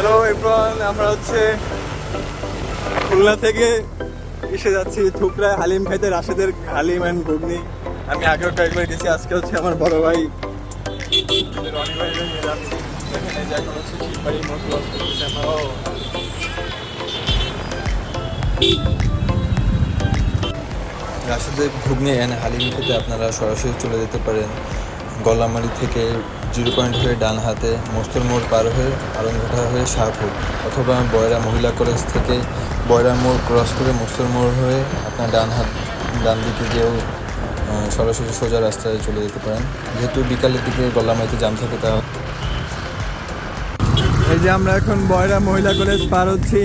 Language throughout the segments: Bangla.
হ্যালো এভরিওয়ান, আমরা খুলনা থেকে এসে যাচ্ছি থুকরা হালিম খাইতে, রাশেদের হালিম অ্যান্ড ঘুগনি। আমি আগেও কয়েকবার গেছি, আজকে আমার বড় ভাই রনি ভাই নিয়ে যাচ্ছি। এখানে যে এখন শিববাড়ি মোট লস করতেছে আমরাও। রাশেদের ঘুগনি অ্যান্ড হালিম খেতে আপনারা সরাসরি চলে যেতে পারেন গলামারি থেকে 0 পয়েন্ট হয়ে ডান হাতে, মস্তর মোড় পার হয়ে আলমঘাটা হয়ে শাহপুর, অথবা বয়রা মহিলা কলেজ থেকে বয়রা মোড় ক্রস করে মস্তর মোড় হয়ে আপনার ডান দিকে গিয়েও সরাসরি সোজা রাস্তায় চলে যেতে পারেন। যেহেতু বিকালের দিকে গলামারিতে জাম থাকে, তা এই যে আমরা এখন বয়রা মহিলা কলেজ পার হচ্ছি।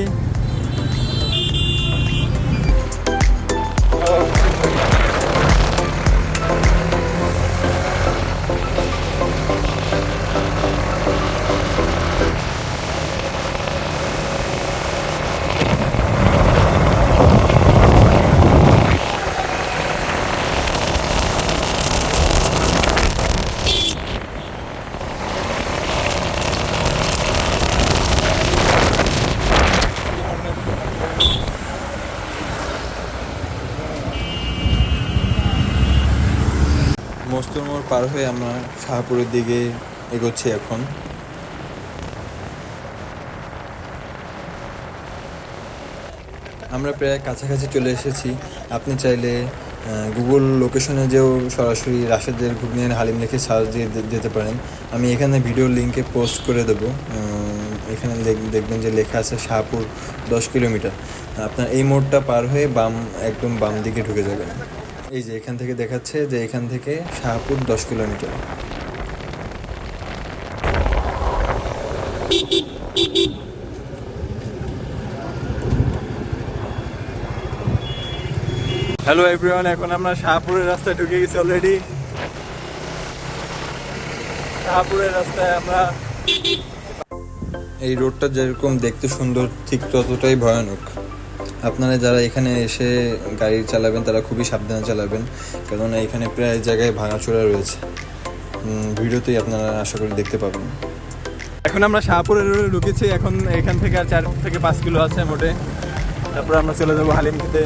মস্তর মোড় পার হয়ে আমরা শাহপুরের দিকে এগোচ্ছি এখন। আমরা প্রায় কাছাকাছি চলে এসেছি। আপনি চাইলে গুগল লোকেশনে যেও সরাসরি রাশেদের ঘুগনি হালিম লিখে সার্চ দিয়ে যেতে পারেন। আমি এখানে ভিডিও লিঙ্কে পোস্ট করে দেবো। এখানে দেখবেন যে লেখা আছে শাহপুর 10 কিলোমিটার। আপনার এই মোড়টা পার হয়ে একদম বাম দিকে ঢুকে যাবেন। এই যে এখান থেকে দেখাচ্ছে যে এখান থেকে শাহপুর 10 কিলোমিটার। হ্যালো এভরিওয়ান, এখন আমরা শাহপুরের রাস্তায় ঢুকে গেছি অলরেডি। শাহপুরের রাস্তায় আমরা, এই রোডটা যেরকম দেখতে সুন্দর ঠিক ততটাই ভয়ানক। আপনারা যারা এখানে এসে গাড়ি চালাবেন তারা খুবই সাবধানে চালাবেন, কেননা এখানে প্রায় জায়গায় ভাঙাচোরা রয়েছে। ভিডিওতেই আপনারা আশা করি দেখতে পাবেন। এখন আমরা শাহপুরের রোডে ঢুকেছি। এখন এখান থেকে আর 4 থেকে 5 কিলো আছে মোটে। তারপরে আমরা চলে যাবো হালিম খেতে।